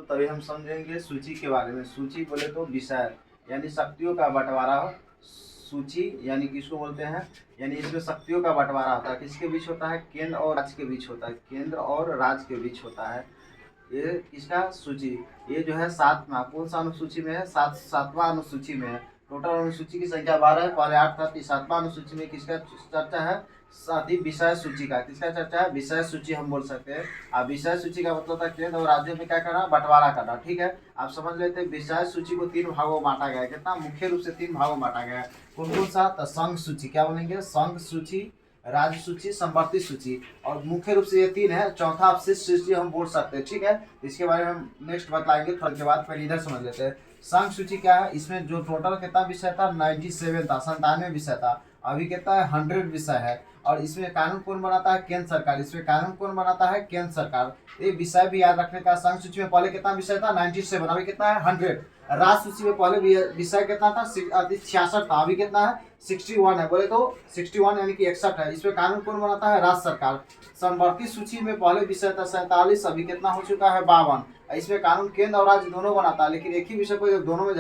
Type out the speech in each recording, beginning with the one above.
तभी हम समझेंगे सूची के बारे में। सूची बोले तो विषय यानी शक्तियों का बंटवारा हो। सूची यानी किसको बोलते हैं, यानी इसमें शक्तियों का बंटवारा होता है। किसके बीच होता है, केंद्र और राज्य के बीच होता है, केंद्र और राज्य के बीच होता है ये इसका सूची। ये जो है सातवां, कौन सा अनुसूची में है, सातवां अनुसूची में है। टोटल अनुसूची की संख्या 12 है, पहले 8 था, सातवां अनुसूची में किसका चर्चा है, साथी विषय सूची का। किसका चर्चा है, विषय सूची हम बोल सकते हैं। अब विषय सूची का मतलब था केंद्र और राज्यों में क्या करना, बंटवारा करना। ठीक है, आप समझ लेते हैं। विषय सूची को 3 भागों में बांटा गया है। कितना, मुख्य रूप से 3 भागों में बांटा गया है। कौन कौन सा, तो संघ सूची, क्या बोलेंगे, संघ सूची, राज्य सूची, संवर्ती सूची, और मुख्य रूप से ये 3 है। चौथा अवशिष्ट सूची हम बोल सकते हैं। ठीक है, इसके बारे में हम नेक्स्ट बतलाएंगे थोड़ा के बाद, पहले इधर समझ लेते हैं। संघ सूची क्या है, इसमें जो टोटल कितना विषय था, 97 था, 97 विषय था। अभी कितना है, 100 विषय है। और इसमें कानून कौन बनाता है, केंद्र सरकार। इसमें कानून कौन बनाता है, केंद्र सरकार। ये विषय भी याद रखने का। संघ सूची में पहले कितना विषय था, 97, अभी कितना है, 100। राज्य सूची में पहले विषय कितना था, 66 था, अभी कितना है, 61 है। बोले तो 61 यानी कि 61 है। इसमें कानून कौन बनाता है, राज्य सरकार। संवर्ती सूची में पहले विषय था 47, अभी कितना हो चुका है, 52। इसमें कानून केंद्र और राज्य दोनों बनाता है, लेकिन एक ही विषय को जब दोनों में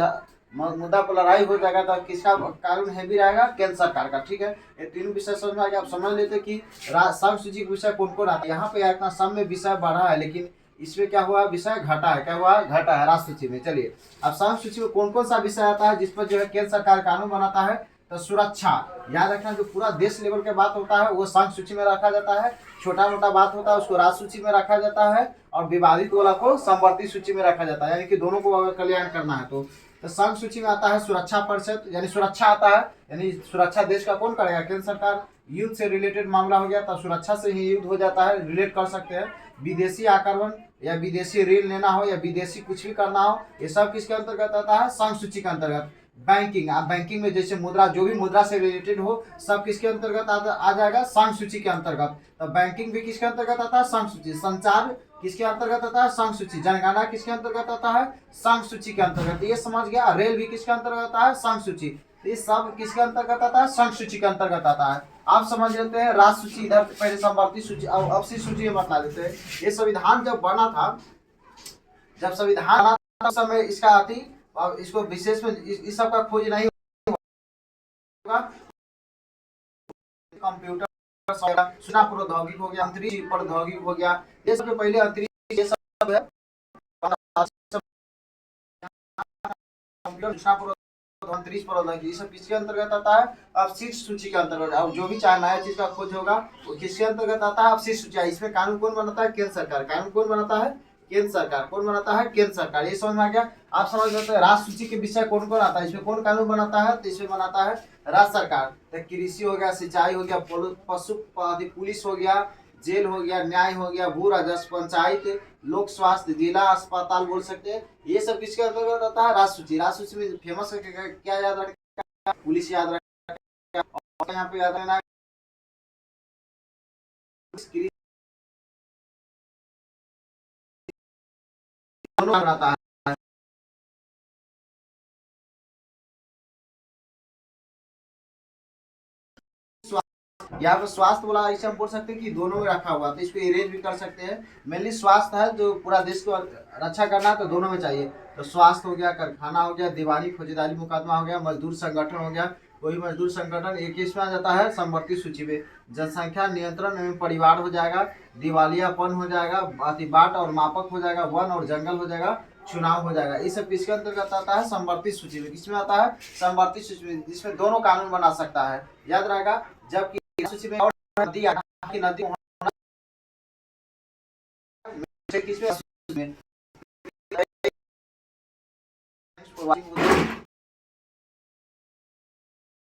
मुद्दा पर लड़ाई हो जाएगा तो किसका कानून हैवी रहेगा, केंद्र सरकार का। ठीक है, ये तीनों विषय समझ में आ गया। आप समझ लेते कि संघ सूची के विषय कौन कौन आता है। यहाँ पे इतना सम में विषय बढ़ा है, लेकिन इसमें क्या हुआ, विषय घटा है। क्या हुआ, घटा है राज्य सूची में। चलिए, अब संघ सूची में कौन कौन सा विषय आता है जिस पर जो है केंद्र सरकार कानून बनाता है, तो सुरक्षा। याद रखना, जो पूरा देश लेवल के बात होता है वो संघ सूची में रखा जाता है। छोटा मोटा बात होता है उसको राज्य सूची में रखा जाता है, और विवादित वाला को संवर्ती सूची में रखा जाता है, यानी कि दोनों को अगर कल्याण करना है तो संघ सूची में आता है सुरक्षा परिषद, यानी सुरक्षा आता है, यानी सुरक्षा देश का कौन करेगा, केंद्र सरकार। युद्ध से रिलेटेड मामला हो गया तो सुरक्षा से ही युद्ध हो जाता है, रिलेट कर सकते हैं। विदेशी आक्रमण या विदेशी ऋण लेना हो या विदेशी कुछ भी करना हो, ये सब किसके अंतर्गत आता है, संघ सूची के अंतर्गत। बैंकिंग, आप बैंकिंग में जैसे मुद्रा, जो भी मुद्रा से रिलेटेड हो, सब किसके अंतर्गत आ जाएगा, संघ सूची के अंतर्गत। तो बैंकिंग भी किसके अंतर्गत आता है, संघ सूची। संचार किसके अंतर्गत आता है, संघ सूची। जनगणना किसके अंतर्गत आता है, संघ सूची के अंतर्गत। ये समझ गया। रेल भी किसके अंतर्गत आता है, संघ सूची। ये सब किसके अंतर्गत आता है, संघ सूची के अंतर्गत आता है। आप समझ लेते हैं। राज्य सूची इधर पहले संवर्ती सूची, अब अवशिष्ट सूची में बता देते हैं। ये संविधान जब बना था, जब संविधान बना था समय इसका आती, अब इसको विशेष में इस सब का खोज नहीं होगा। कंप्यूटर, सूचना प्रौद्योगिकी हो गया, अंतरिक्ष प्रौद्योगिकी हो गया, ये सब पहले अंतरिक्ष, ये सब है कंप्यूटर, सूचना अंतरिक्ष प्रौद्योगिकी, ये सब किसके अंतर्गत आता है, अवशिष्ट सूची के अंतर्गत। अब जो भी चाहे नया चीज का खोज होगा वो किसके अंतर्गत आता है, अवशिष्ट सूची। इसमें कानून कौन बनाता है, केंद्र सरकार। कानून कौन बनाता है, केंद्र सरकार। कौन बनाता है, केंद्र सरकार। ये समझ में आ गया। आप समझ लेते हैं राज्य सूची के विषय कौन कौन आता है, इसमें कौन कानून बनाता है, तो इसमें बनाता है राज्य सरकार। तो कृषि हो गया, सिंचाई हो गया, पशु पुलिस हो गया, जेल हो गया, न्याय हो गया, भू राजस्व, पंचायत, लोक स्वास्थ्य, जिला अस्पताल बोल सकते हैं। ये सब किसके अंतर्गत आता है, राज्य सूची। राज्य सूची में फेमस क्या याद रखना, पुलिस याद रखना, और यहाँ पे याद रखना बनाता है। यहाँ पर स्वास्थ्य वाला ऐसे हम बोल सकते हैं कि दोनों में रखा हुआ, तो इसको इरेज भी कर सकते हैं। मेनली स्वास्थ्य है, जो पूरा देश को रक्षा करना है तो दोनों में चाहिए। तो स्वास्थ्य हो गया, कारखाना हो गया, दीवानी फौजदारी मुकदमा हो गया, मजदूर संगठन हो गया, कोई मजदूर संगठन एक इसमें आ जाता है संवर्ती सूची में। जनसंख्या नियंत्रण एवं परिवार हो जाएगा, दिवालियापन हो जाएगा, बाट और मापक हो जाएगा, वन और जंगल हो जाएगा, चुनाव हो जाएगा। ये सब किसके अंतर्गत आता है, संवर्ती सूची में। किसमें आता है, संवर्ती सूची में, जिसमें दोनों कानून बना सकता है। याद रहेगा। जबकि सूची में और नदी की नदी किसमें